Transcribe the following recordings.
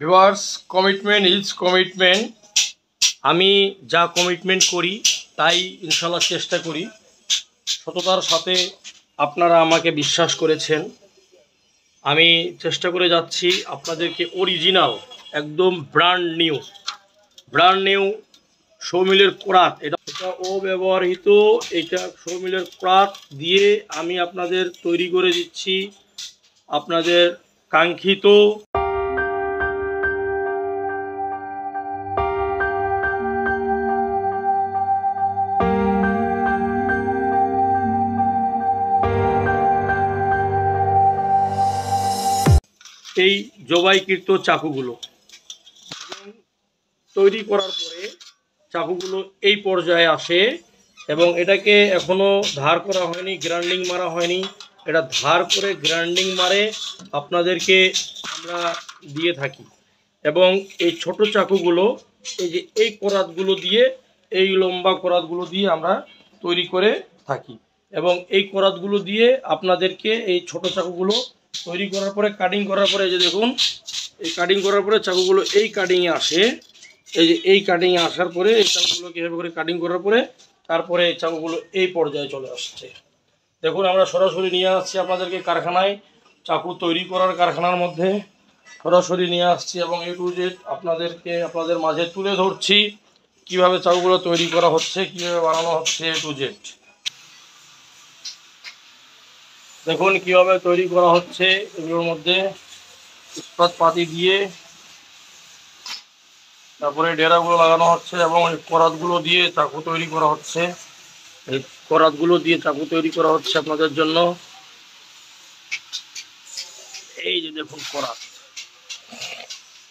Viewers, commitment is commitment. আমি যা commitment করি তাই ইনশাল্লাহ চেষ্টা করি। সততার সাথে আপনারা আমাকে বিশ্বাস করেছেন, আমি চেষ্টা করে যাচ্ছি আপনাদেরকে অরিজিনাল, একদম ব্র্যান্ড নিউ সৌমিলের কোরাত। এটা অব্যবহৃত, এটা সৌমিলের কোরাত দিয়ে আমি আপনাদের তৈরি করে দিচ্ছি আপনাদের কাঙ্ক্ষিত এই জবাইকৃত চাকুগুলো। তৈরি করার পরে চাকুগুলো এই পর্যায়ে আসে এবং এটাকে এখনও ধার করা হয়নি, গ্রাইন্ডিং মারা হয়নি। এটা ধার করে গ্রাইন্ডিং মারে আপনাদেরকে আমরা দিয়ে থাকি। এবং এই ছোট চাকুগুলো, এই যে এই কোরাতগুলো দিয়ে, এই লম্বা কোরাতগুলো দিয়ে আমরা তৈরি করে থাকি। এবং এই কোরাতগুলো দিয়ে আপনাদেরকে এই ছোট চাকুগুলো তৈরি করার পরে, কাটিং করার পরে, এই যে দেখুন, এই কাটিং করার পরে চাকুগুলো এই কাটিংয়ে আসে। এই যে এই কাটিংয়ে আসার পরে এই চাকুগুলোকে এভাবে করে কাটিং করার পরে তারপরে এই চাকুগুলো এই পর্যায়ে চলে আসছে। দেখুন, আমরা সরাসরি নিয়ে আসছি আপনাদেরকে কারখানায়, চাকু তৈরি করার কারখানার মধ্যে সরাসরি নিয়ে আসছি এবং এ টু জেড আপনাদেরকে আপনাদের মাঝে তুলে ধরছি কিভাবে চাকুগুলো তৈরি করা হচ্ছে, কিভাবে বানানো হচ্ছে, এ টু জেড। দেখুন কিভাবে তৈরি করা হচ্ছে। এগুলোর মধ্যে ইস্পাতপাতি দিয়ে তারপরে ডেরাগুলো লাগানো হচ্ছে এবং এই করাতগুলো দিয়ে চাকু তৈরি করা হচ্ছে। এই করাতগুলো দিয়ে চাকু তৈরি করা হচ্ছে আপনাদের জন্য। এই যে দেখুন করাত,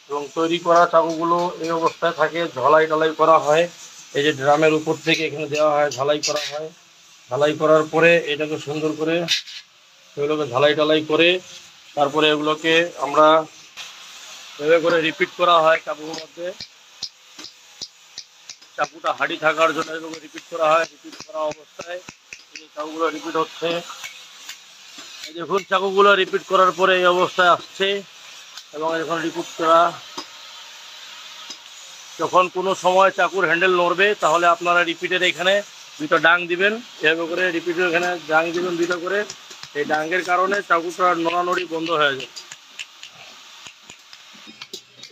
এবং তৈরি করা চাকুগুলো এই অবস্থায় থাকে, ঝালাই টালাই করা হয়। এই যে ড্রামের উপর থেকে এখানে দেওয়া হয়, ঝালাই করা হয়। ঝালাই করার পরে এটাকে সুন্দর করে এগুলোকে ঝালাই টালাই করে তারপরে এগুলোকে আমরা এভাবে করে রিপিট করা হয় চাকুর মধ্যে। চাকুটা হাঁড়ি থাকার জন্য এগুলো রিপিট করা হয়। রিপিট করা অবস্থায় এই চাকুগুলো রিপিট হচ্ছে। এই দেখুন চাকুগুলো রিপিট করার পরে এই অবস্থায় আসছে এবং এখন রিপিট করা। যখন কোনো সময় চাকুর হ্যান্ডেল নড়বে তাহলে আপনারা রিপিটের এখানে দুটো ডাং দিবেন। এভাবে করে রিপিটের এখানে ডাং দিবেন দুটো করে। এই ডাঙ্গের কারণে চাকুটা নড়ানড়ি বন্ধ হয়ে যায়।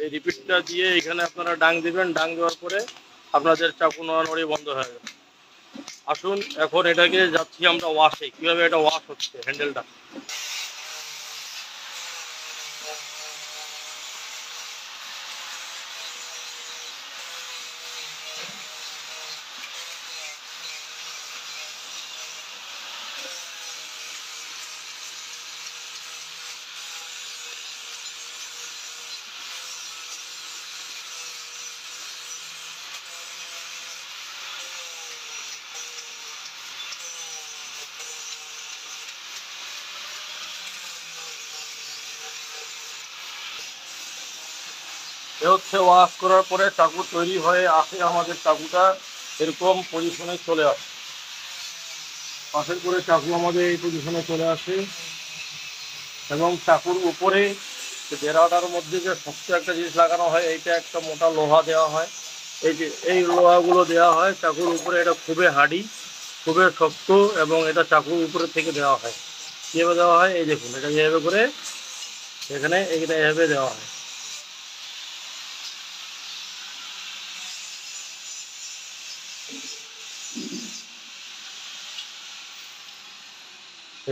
এই রিপিটটা দিয়ে এখানে আপনারা ডাং দিবেন। ডাং দেওয়ার পরে আপনাদের চাকু নড়ানড়ি বন্ধ হয়ে যাবে। আসুন এখন এটাকে যাচ্ছি আমরা ওয়াশে, কীভাবে এটা ওয়াশ হচ্ছে হ্যান্ডেলটা। এ হচ্ছে ওয়াশ করার পরে চাকু তৈরি হয়ে আসে। আমাদের চাকুটা এরকম পজিশনে চলে আসে। পাশের করে চাকু আমাদের এই পজিশনে চলে আসে এবং চাকুর উপরে বেড়াটার মধ্যে যে শক্ত একটা জিনিস লাগানো হয়, এইটা একটা মোটা লোহা দেওয়া হয়। এই যে এই লোহাগুলো দেওয়া হয় চাকুর উপরে। এটা খুবই হার্ডি, খুবই শক্ত এবং এটা চাকুর উপরে থেকে দেওয়া হয়। কীভাবে দেওয়া হয় এই দেখুন, এটা যেভাবে করে এখানে এইটা এভাবে দেওয়া হয়।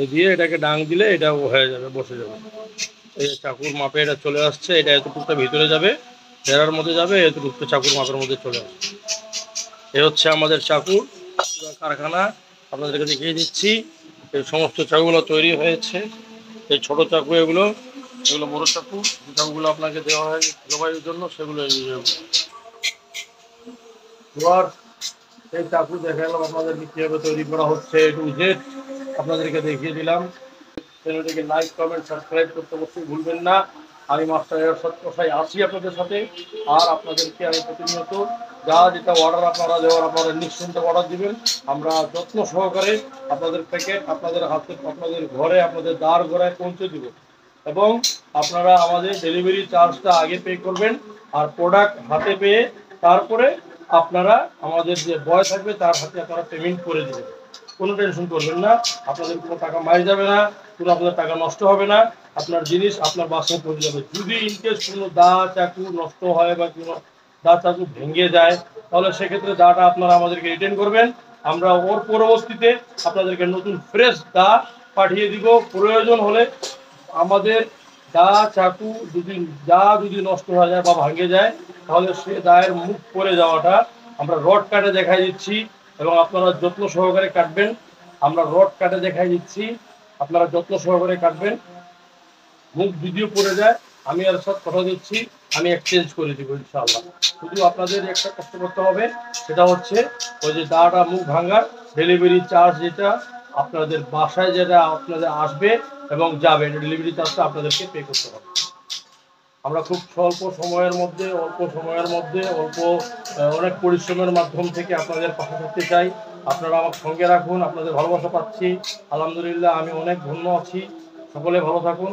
এই দিয়ে এটাকে ডাং দিলে এটা হয়ে যাবে, বসে যাবে। এই চাকুর মাপে এটা চলে আসছে। এটা এতটুকুটা ভিতরে যাবে, বেড়ার মধ্যে যাবে, এতটুকু চাকুর মাপের মধ্যে চলে আসছে। এ হচ্ছে আমাদের চাকুর কারখানা। আপনাদেরকে দেখিয়ে দিচ্ছি এই সমস্ত চাকুগুলো তৈরি হয়েছে। এই ছোট চাকু এগুলো বড় চাকু। যে চাকুগুলো আপনাকে দেওয়া হয় জবাইয়ের জন্য সেগুলো এই চাকু দেখালাম আপনাদেরকে কীভাবে তৈরি করা হচ্ছে এ টু জেড আপনাদেরকে দেখিয়ে দিলাম। চ্যানেলটিকে লাইক, কমেন্ট, সাবস্ক্রাইব করতে অবশ্যই ভুলবেন না। আমি মাস্টার এরশাদ কোষাই আসি আপনাদের সাথে। আর আপনাদেরকে আমি প্রতিনিয়ত যা যেটা অর্ডার আপনারা দেওয়ার আপনারা নিশ্চিন্তে অর্ডার দিবেন। আমরা যত্ন সহকারে আপনাদের প্যাকেট আপনাদের হাতে, আপনাদের ঘরে, আপনাদের দ্বার ঘরে পৌঁছে দেব। এবং আপনারা আমাদের ডেলিভারি চার্জটা আগে পে করবেন, আর প্রোডাক্ট হাতে পেয়ে তারপরে আপনারা আমাদের যে বয় থাকবে তার হাতে আপনারা পেমেন্ট করে দেবেন। কোনো টেনশন করবেন না, আপনাদের কোনো টাকা মার যাবে না, কোনো আপনাদের টাকা নষ্ট হবে না, আপনার জিনিস আপনার বাসায় পৌঁছে যাবে। যদি ইনকেস কোনো দা চাকু নষ্ট হয় বা কোনো দা চাকু ভেঙে যায়, তাহলে সেক্ষেত্রে দাটা আপনারা আমাদেরকে রিটার্ন করবেন, আমরা ওর পরবর্তীতে আপনাদেরকে নতুন ফ্রেশ দা পাঠিয়ে দিব। প্রয়োজন হলে আমাদের দা চাকু যদি নষ্ট হয়ে যায় বা ভাঙে যায়, তাহলে সে দায়ের মুখ পড়ে যাওয়াটা আমরা রড কাটে দেখাই দিচ্ছি, এবং আপনারা যত্ন সহকারে কাটবেন। আমরা রড কাটে দেখাই দিচ্ছি, আপনারা যত্ন সহকারে কাটবেন। মুখ যদিও পড়ে যায়, আমি আর সব কথা দিচ্ছি, আমি এক্সচেঞ্জ করে দিব ইনশাআল্লাহ। শুধু আপনাদের একটা কষ্ট করতে হবে, সেটা হচ্ছে ওই যে দাটা মুখ ভাঙার ডেলিভারি চার্জ, যেটা আপনাদের বাসায় যেটা আপনাদের আসবে এবং যাবে, ডেলিভারি চার্জটা আপনাদেরকে পে করতে হবে। আমরা খুব অল্প সময়ের মধ্যে অনেক পরিশ্রমের মাধ্যম থেকে আপনাদের পাশে থাকতে চাই। আপনারা আমার সঙ্গে রাখুন, আপনাদের ভালোবাসা পাচ্ছি, আলহামদুলিল্লাহ আমি অনেক ধন্য আছি। সকলে ভালো থাকুন।